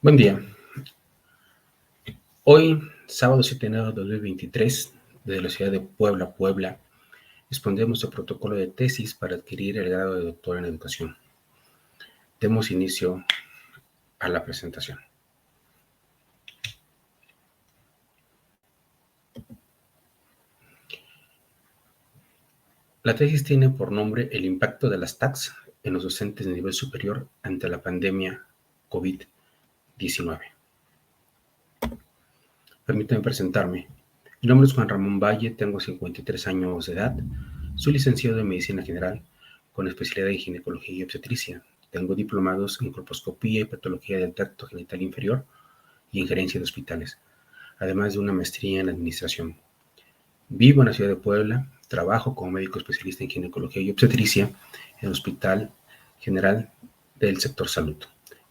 Buen día. Hoy, sábado 7 de enero de 2023, desde la ciudad de Puebla, expondremos el protocolo de tesis para adquirir el grado de doctor en educación. Demos inicio a la presentación. La tesis tiene por nombre el impacto de las TACs en los docentes de nivel superior ante la pandemia COVID-19. Permítanme presentarme. Mi nombre es Juan Ramón Valle, tengo 53 años de edad, soy licenciado en Medicina General con especialidad en ginecología y obstetricia. Tengo diplomados en colposcopía y patología del tracto genital inferior y en gerencia de hospitales, además de una maestría en administración. Vivo en la ciudad de Puebla, trabajo como médico especialista en ginecología y obstetricia en el Hospital General del Sector Salud.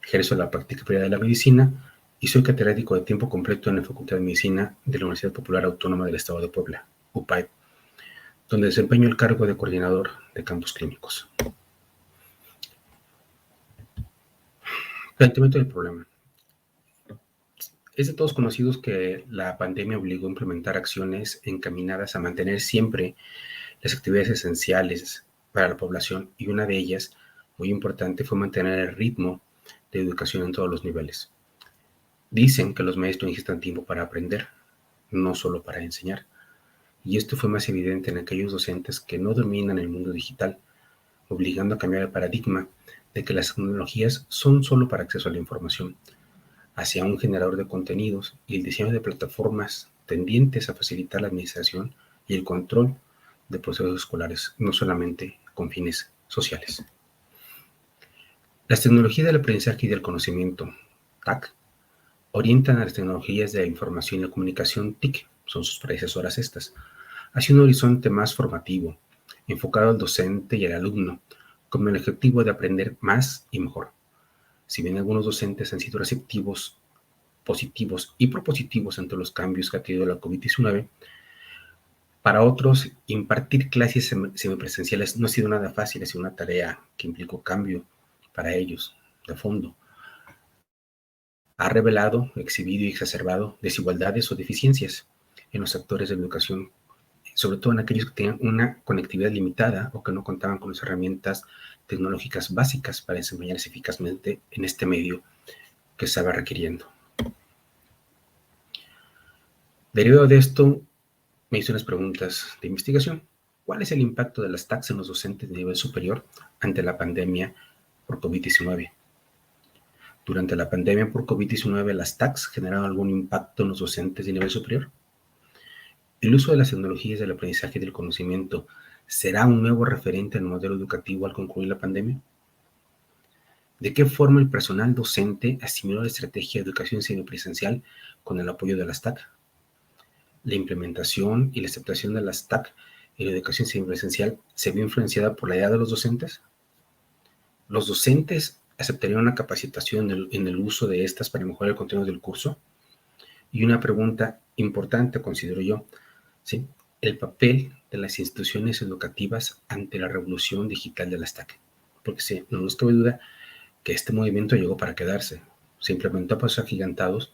Ejerzo la práctica privada de la medicina y soy catedrático de tiempo completo en la Facultad de Medicina de la Universidad Popular Autónoma del Estado de Puebla, UPAEP, donde desempeño el cargo de coordinador de campus clínicos. Planteamiento del problema. Es de todos conocidos que la pandemia obligó a implementar acciones encaminadas a mantener siempre las actividades esenciales para la población, y una de ellas, muy importante, fue mantener el ritmo de educación en todos los niveles. Dicen que los maestros necesitan tiempo para aprender, no solo para enseñar, y esto fue más evidente en aquellos docentes que no dominan el mundo digital, obligando a cambiar el paradigma de que las tecnologías son solo para acceso a la información, hacia un generador de contenidos y el diseño de plataformas tendientes a facilitar la administración y el control de procesos escolares, no solamente con fines sociales. Las tecnologías del aprendizaje y del conocimiento, TAC, orientan a las tecnologías de la información y la comunicación, TIC, son sus predecesoras estas, hacia un horizonte más formativo, enfocado al docente y al alumno, con el objetivo de aprender más y mejor. Si bien algunos docentes han sido receptivos, positivos y propositivos ante los cambios que ha tenido la COVID-19, para otros, impartir clases semipresenciales no ha sido nada fácil, ha sido una tarea que implicó cambio para ellos, de fondo. Ha revelado, exhibido y exacerbado desigualdades o deficiencias en los actores de la educación, sobre todo en aquellos que tenían una conectividad limitada o que no contaban con las herramientas tecnológicas básicas para desempeñarse eficazmente en este medio que estaba requiriendo. Derivado de esto, me hice unas preguntas de investigación. ¿Cuál es el impacto de las TACs en los docentes de nivel superior ante la pandemia por COVID-19? Durante la pandemia por COVID-19, ¿las TACs generaron algún impacto en los docentes de nivel superior? ¿El uso de las tecnologías del aprendizaje y del conocimiento será un nuevo referente en el modelo educativo al concluir la pandemia? ¿De qué forma el personal docente asimiló la estrategia de educación semipresencial con el apoyo de las TAC? La implementación y la aceptación de las TAC en la educación semipresencial se vio influenciada por la edad de los docentes. ¿Los docentes aceptarían una capacitación en el uso de estas para mejorar el contenido del curso? Y una pregunta importante, considero yo, ¿sí? El papel de las instituciones educativas ante la revolución digital de las TAC. Porque sí, no nos cabe duda que este movimiento llegó para quedarse. Se implementó a pasos agigantados,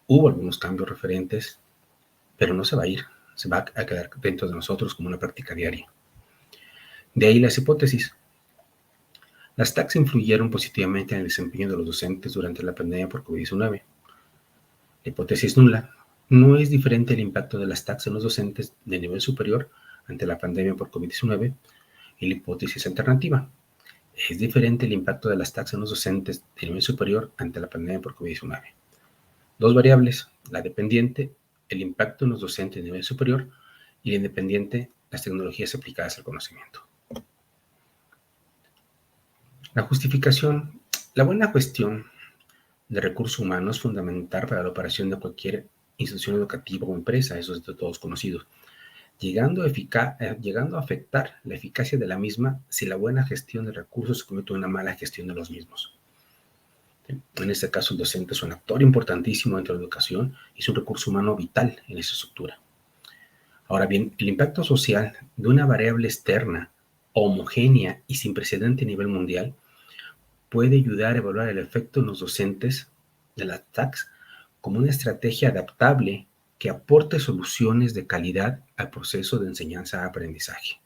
hubo algunos cambios referentes, pero no se va a ir, se va a quedar dentro de nosotros como una práctica diaria. De ahí las hipótesis. Las TACs influyeron positivamente en el desempeño de los docentes durante la pandemia por COVID-19. La hipótesis nula. No es diferente el impacto de las TACs en los docentes de nivel superior ante la pandemia por COVID-19 y la hipótesis alternativa. Es diferente el impacto de las TACs en los docentes de nivel superior ante la pandemia por COVID-19. Dos variables, la dependiente, el impacto en los docentes de nivel superior, y la independiente, las tecnologías aplicadas al conocimiento. La justificación. La buena gestión de recursos humanos es fundamental para la operación de cualquier institución educativa o empresa, eso es de todos conocidos, llegando a afectar la eficacia de la misma si la buena gestión de recursos se convierte en una mala gestión de los mismos. En este caso, el docente es un actor importantísimo dentro de la educación y es un recurso humano vital en esa estructura. Ahora bien, el impacto social de una variable externa, homogénea y sin precedente a nivel mundial puede ayudar a evaluar el efecto en los docentes de las TACs como una estrategia adaptable que aporte soluciones de calidad al proceso de enseñanza-aprendizaje.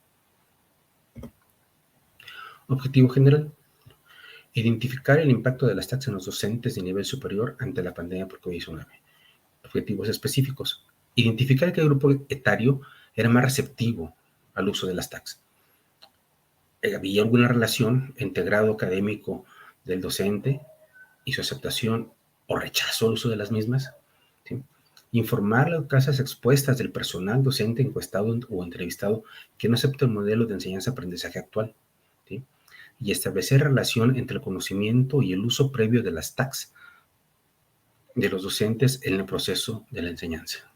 Objetivo general: identificar el impacto de las TACs en los docentes de nivel superior ante la pandemia por COVID-19. Objetivos específicos: identificar qué grupo etario era más receptivo al uso de las TACs. ¿Había alguna relación entre grado académico del docente y su aceptación o rechazo al uso de las mismas? ¿Sí? Informar las casas expuestas del personal docente encuestado o entrevistado que no acepta el modelo de enseñanza-aprendizaje actual. ¿Sí? Y establecer relación entre el conocimiento y el uso previo de las TACs de los docentes en el proceso de la enseñanza.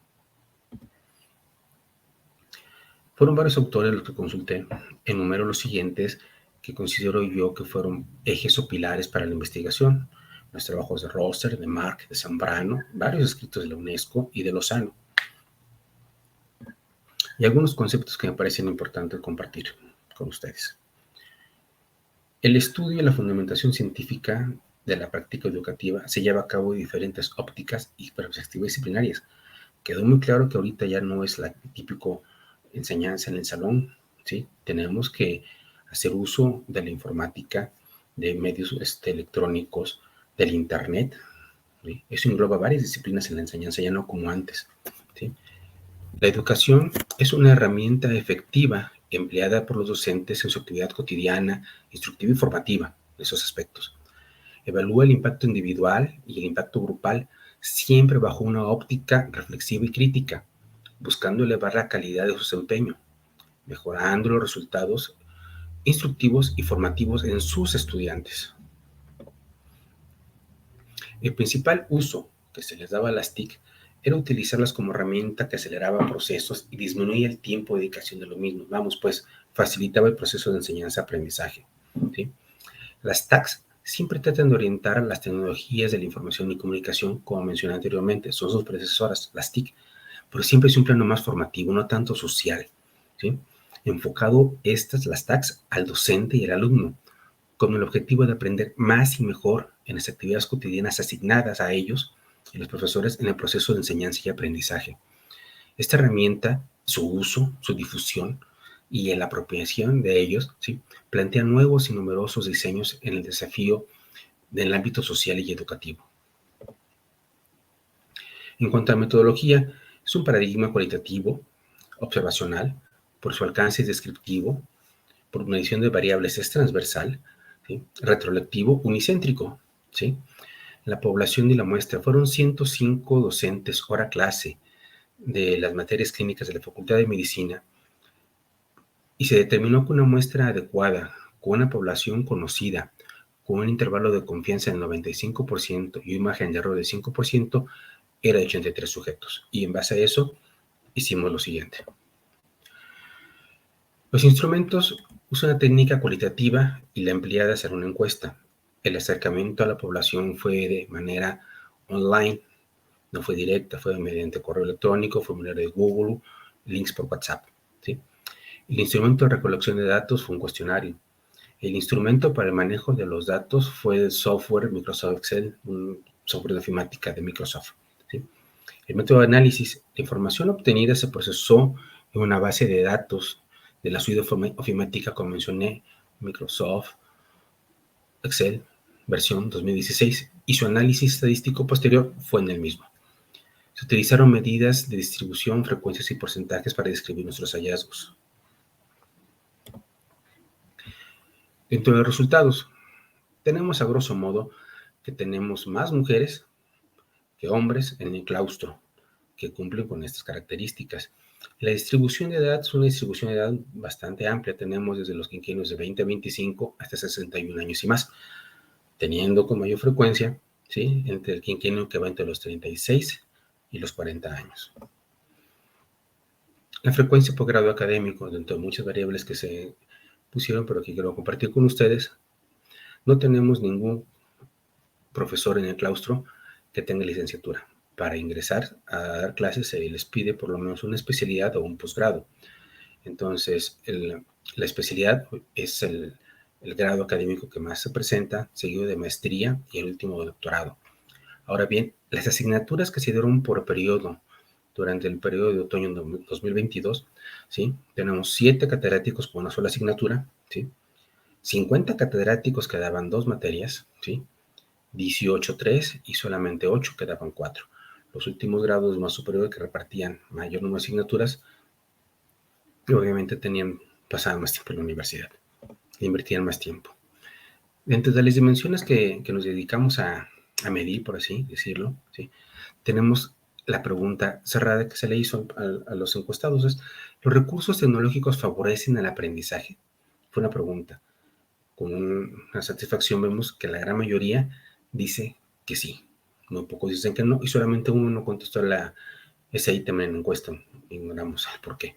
Fueron varios autores los que consulté. Enumero los siguientes que considero yo que fueron ejes o pilares para la investigación: los trabajos de Rosser, de Mark, de Zambrano, varios escritos de la UNESCO y de Lozano, y algunos conceptos que me parecen importantes compartir con ustedes. El estudio y la fundamentación científica de la práctica educativa se lleva a cabo de diferentes ópticas y perspectivas disciplinarias. Quedó muy claro que ahorita ya no es la típico enseñanza en el salón, ¿sí? Tenemos que hacer uso de la informática, de medios electrónicos, del internet, ¿sí? Eso engloba varias disciplinas en la enseñanza, ya no como antes, ¿sí? La educación es una herramienta efectiva empleada por los docentes en su actividad cotidiana, instructiva y formativa, en esos aspectos. Evalúa el impacto individual y el impacto grupal siempre bajo una óptica reflexiva y crítica, buscando elevar la calidad de su desempeño, mejorando los resultados instructivos y formativos en sus estudiantes. El principal uso que se les daba a las TIC era utilizarlas como herramienta que aceleraba procesos y disminuía el tiempo de dedicación de los mismos. Vamos, pues, facilitaba el proceso de enseñanza-aprendizaje, ¿sí? Las TACs siempre tratan de orientar a las tecnologías de la información y comunicación, como mencioné anteriormente, son sus predecesoras, las TIC, pero siempre es un plano más formativo, no tanto social, ¿sí? Enfocado las TACs, al docente y al alumno, con el objetivo de aprender más y mejor en las actividades cotidianas asignadas a ellos y los profesores en el proceso de enseñanza y aprendizaje. Esta herramienta, su uso, su difusión y la apropiación de ellos, ¿sí?, plantea nuevos y numerosos diseños en el desafío del ámbito social y educativo. En cuanto a metodología, es un paradigma cualitativo, observacional, por su alcance descriptivo, por medición de variables es transversal, ¿sí?, retrolectivo, unicéntrico, ¿sí? La población y la muestra fueron 105 docentes hora clase de las materias clínicas de la Facultad de Medicina, y se determinó que una muestra adecuada, con una población conocida, con un intervalo de confianza del 95% y un margen de error del 5%, era de 83 sujetos. Y en base a eso, hicimos lo siguiente. Los instrumentos usan una técnica cualitativa y la empleada hacer una encuesta. El acercamiento a la población fue de manera online, no fue directa, fue mediante correo electrónico, formulario de Google, links por WhatsApp, ¿sí? El instrumento de recolección de datos fue un cuestionario. El instrumento para el manejo de los datos fue el software Microsoft Excel, un software de ofimática de Microsoft, ¿sí? El método de análisis: la información obtenida se procesó en una base de datos de la suite ofimática, como mencioné, Microsoft Excel, versión 2016, y su análisis estadístico posterior fue en el mismo. Se utilizaron medidas de distribución, frecuencias y porcentajes para describir nuestros hallazgos. Dentro de los resultados, tenemos a grosso modo que tenemos más mujeres que hombres en el claustro que cumplen con estas características. La distribución de edad es una distribución de edad bastante amplia. Tenemos desde los quinquenios de 20 a 25 hasta 61 años y más, teniendo con mayor frecuencia, ¿sí?, entre el quinquenio que va entre los 36 y los 40 años. La frecuencia por grado académico, dentro de muchas variables que se pusieron, pero que quiero compartir con ustedes, no tenemos ningún profesor en el claustro que tenga licenciatura. Para ingresar a dar clases se les pide por lo menos una especialidad o un posgrado. Entonces, la especialidad es el grado académico que más se presenta, seguido de maestría y el último de doctorado. Ahora bien, las asignaturas que se dieron por periodo durante el periodo de otoño de 2022, ¿sí? Tenemos 7 catedráticos con una sola asignatura, ¿sí? 50 catedráticos que daban 2 materias, ¿sí? 18 3 y solamente 8 que daban 4. Los últimos grados más superiores que repartían mayor número de asignaturas y obviamente pasaban más tiempo en la universidad, invertían más tiempo. Dentro de las dimensiones que nos dedicamos a medir, por así decirlo, ¿sí? Tenemos la pregunta cerrada que se le hizo a los encuestados es, ¿los recursos tecnológicos favorecen el aprendizaje? Fue una pregunta. Con una satisfacción vemos que la gran mayoría dice que sí. Muy pocos dicen que no y solamente uno no contestó ese ítem en la encuesta. Ignoramos el por qué.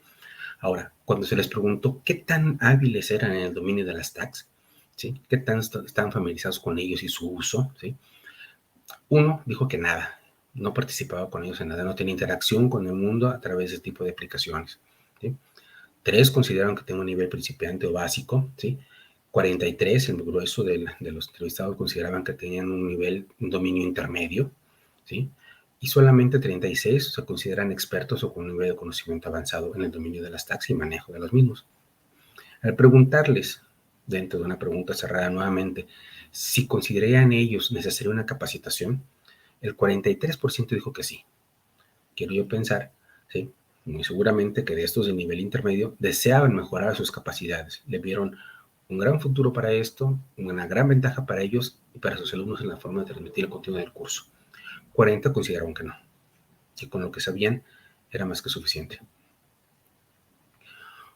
Ahora, cuando se les preguntó qué tan hábiles eran en el dominio de las tags, ¿sí? ¿Qué tan estaban familiarizados con ellos y su uso? ¿Sí? Uno dijo que nada, no participaba con ellos en nada, no tenía interacción con el mundo a través de este tipo de aplicaciones. ¿Sí? 3 consideraron que tenía un nivel principiante o básico, ¿sí? 43, el grueso de los entrevistados consideraban que tenían un dominio intermedio, ¿sí? Y solamente 36 se consideran expertos o con un nivel de conocimiento avanzado en el dominio de las tags y manejo de los mismos. Al preguntarles, dentro de una pregunta cerrada nuevamente, si considerarían ellos necesaria una capacitación, el 43% dijo que sí. Quiero yo pensar, ¿sí? Muy seguramente que de estos de nivel intermedio deseaban mejorar sus capacidades, le vieron un gran futuro para esto, una gran ventaja para ellos y para sus alumnos en la forma de transmitir el contenido del curso. 40 consideraron que no, que con lo que sabían era más que suficiente.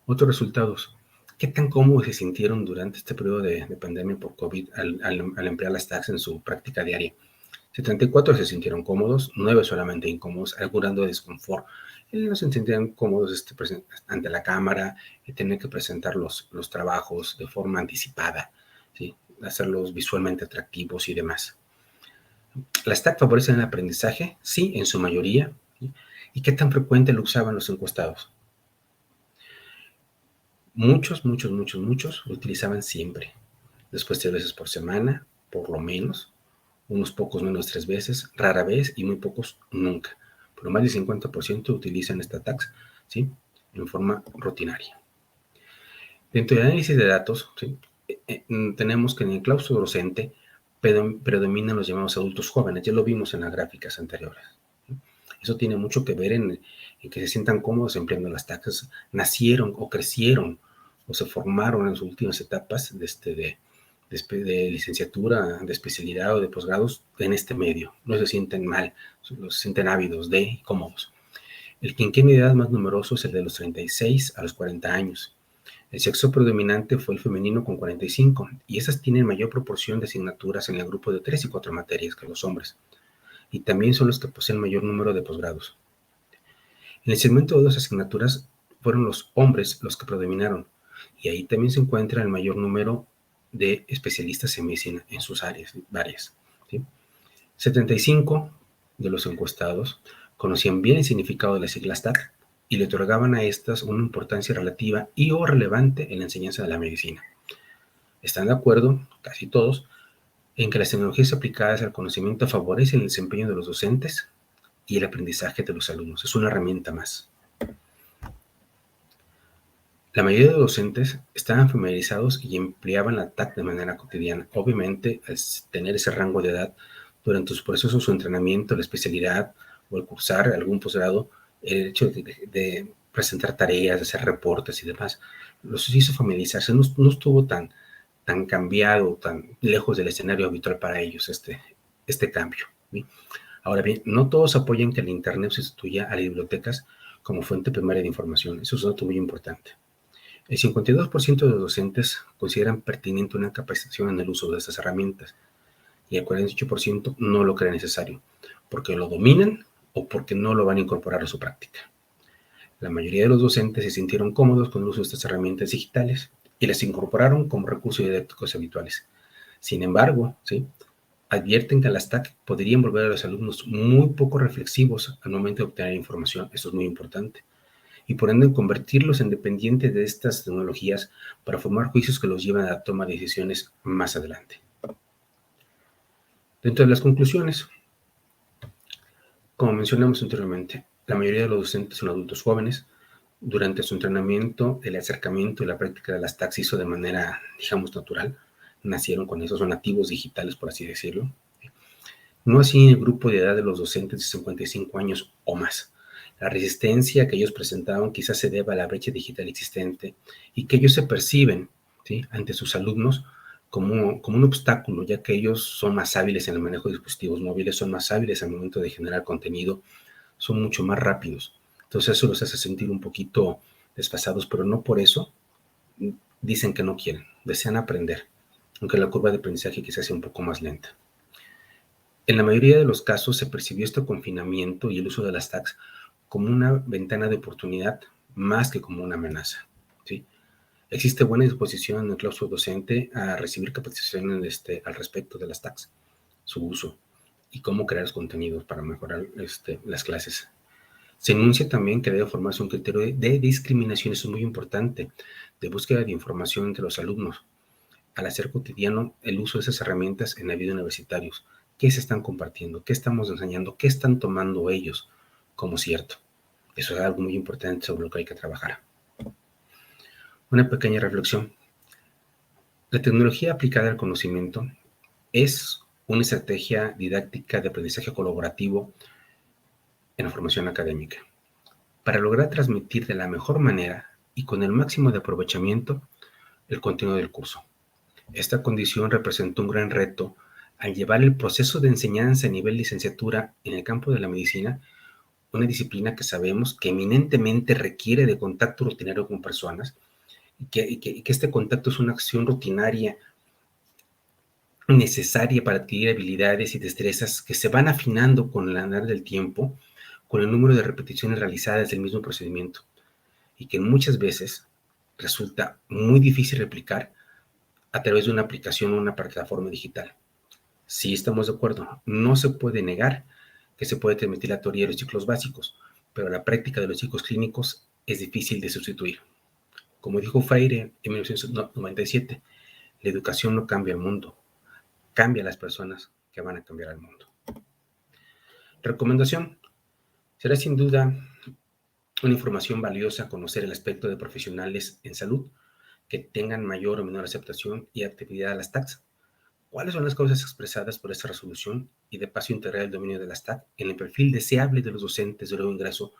Otros resultados. ¿Qué tan cómodos se sintieron durante este periodo de pandemia por COVID al emplear las tags en su práctica diaria? 74 se sintieron cómodos, 9 solamente incómodos, algunos de desconfort. No se sentían cómodos ante la cámara, tener que presentar los trabajos de forma anticipada, ¿sí? Hacerlos visualmente atractivos y demás. ¿Las TAC favorecen el aprendizaje? Sí, en su mayoría. ¿Sí? ¿Y qué tan frecuente lo usaban los encuestados? Muchos lo utilizaban siempre. Después 3 veces por semana, por lo menos. Unos pocos menos 3 veces, rara vez y muy pocos nunca. Pero más del 50% utilizan esta tax, ¿sí? En forma rutinaria. Dentro del análisis de datos, ¿sí? Tenemos que en el claustro docente predominan los llamados adultos jóvenes. Ya lo vimos en las gráficas anteriores. ¿Sí? Eso tiene mucho que ver en que se sientan cómodos empleando las taxas. Nacieron o crecieron o se formaron en sus últimas etapas de licenciatura, de especialidad o de posgrados en este medio. No se sienten mal, se sienten ávidos de y cómodos. El quinquenio de edad más numeroso es el de los 36 a los 40 años. El sexo predominante fue el femenino con 45 y esas tienen mayor proporción de asignaturas en el grupo de 3 y 4 materias que los hombres. Y también son los que poseen mayor número de posgrados. En el segmento de 2 asignaturas fueron los hombres los que predominaron y ahí también se encuentra el mayor número de especialistas en medicina en sus áreas varias. ¿Sí? 75 de los encuestados conocían bien el significado de las siglas TAC y le otorgaban a estas una importancia relativa y o relevante en la enseñanza de la medicina. Están de acuerdo, casi todos, en que las tecnologías aplicadas al conocimiento favorecen el desempeño de los docentes y el aprendizaje de los alumnos. Es una herramienta más. La mayoría de docentes estaban familiarizados y empleaban la TAC de manera cotidiana. Obviamente, al tener ese rango de edad, durante su proceso, su entrenamiento, la especialidad o el cursar algún posgrado, el hecho de presentar tareas, de hacer reportes y demás, los hizo familiarizarse. No estuvo tan cambiado, tan lejos del escenario habitual para ellos este cambio. ¿Sí? Ahora bien, no todos apoyan que el Internet sustituya a las bibliotecas como fuente primaria de información. Eso es un dato muy importante. El 52% de los docentes consideran pertinente una capacitación en el uso de estas herramientas y el 48% no lo cree necesario, porque lo dominan o porque no lo van a incorporar a su práctica. La mayoría de los docentes se sintieron cómodos con el uso de estas herramientas digitales y las incorporaron como recursos didácticos habituales. Sin embargo, ¿sí? Advierten que las TAC podrían volver a los alumnos muy poco reflexivos al momento de obtener información. Eso es muy importante. Y por ende convertirlos en dependientes de estas tecnologías para formar juicios que los llevan a tomar decisiones más adelante. Dentro de las conclusiones, Como mencionamos anteriormente, la mayoría de los docentes son adultos jóvenes. Durante su entrenamiento, el acercamiento y la práctica de las TAC se hizo de manera, digamos, natural. Nacieron con eso, son nativos digitales, por así decirlo. No así en el grupo de edad de los docentes de 55 años o más. La resistencia que ellos presentaban quizás se deba a la brecha digital existente y que ellos se perciben, ¿sí?, ante sus alumnos como un obstáculo, ya que ellos son más hábiles en el manejo de dispositivos móviles, son más hábiles al momento de generar contenido, son mucho más rápidos. Entonces eso los hace sentir un poquito desfasados, pero no por eso dicen que no quieren, desean aprender, aunque la curva de aprendizaje quizás sea un poco más lenta. En la mayoría de los casos se percibió este confinamiento y el uso de las TACs como una ventana de oportunidad más que como una amenaza, ¿sí? Existe buena disposición en el claustro docente a recibir capacitación al respecto de las TACs, su uso y cómo crear los contenidos para mejorar las clases. Se enuncia también que debe formarse un criterio de discriminación, eso es muy importante, de búsqueda de información entre los alumnos, al hacer cotidiano el uso de esas herramientas en la vida universitarios. ¿Qué se están compartiendo? ¿Qué estamos enseñando? ¿Qué están tomando ellos como cierto? Eso es algo muy importante sobre lo que hay que trabajar. Una pequeña reflexión. La tecnología aplicada al conocimiento es una estrategia didáctica de aprendizaje colaborativo en la formación académica. Para lograr transmitir de la mejor manera y con el máximo de aprovechamiento el contenido del curso. Esta condición representó un gran reto al llevar el proceso de enseñanza a nivel licenciatura en el campo de la medicina, una disciplina que sabemos que eminentemente requiere de contacto rutinario con personas y que este contacto es una acción rutinaria necesaria para adquirir habilidades y destrezas que se van afinando con el andar del tiempo, con el número de repeticiones realizadas del mismo procedimiento y que muchas veces resulta muy difícil replicar a través de una aplicación o una plataforma digital. Sí, estamos de acuerdo, no se puede negar que se puede transmitir la teoría de los ciclos básicos, pero la práctica de los ciclos clínicos es difícil de sustituir. Como dijo Freire en 1997, la educación no cambia el mundo, cambia a las personas que van a cambiar al mundo. Recomendación: será sin duda una información valiosa conocer el aspecto de profesionales en salud que tengan mayor o menor aceptación y actividad a las TACs. ¿Cuáles son las causas expresadas por esta resolución? Y de paso integrar el dominio de las TAC en el perfil deseable de los docentes de nuevo ingreso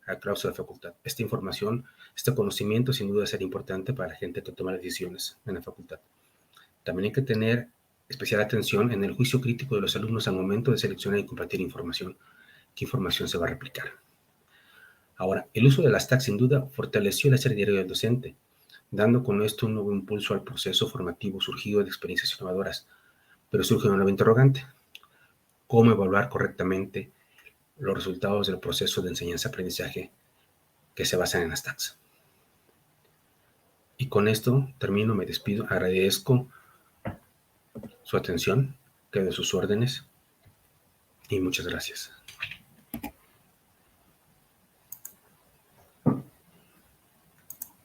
al claustro de la facultad. Esta información, este conocimiento sin duda será importante para la gente que toma decisiones en la facultad. También hay que tener especial atención en el juicio crítico de los alumnos al momento de seleccionar y compartir información. ¿Qué información se va a replicar? Ahora, el uso de las TAC sin duda fortaleció el hacer diario del docente, dando con esto un nuevo impulso al proceso formativo surgido de experiencias innovadoras. Pero surge una nueva interrogante: ¿cómo evaluar correctamente los resultados del proceso de enseñanza-aprendizaje que se basan en las TACs? Y con esto termino, me despido, agradezco su atención, quedo a sus órdenes y muchas gracias.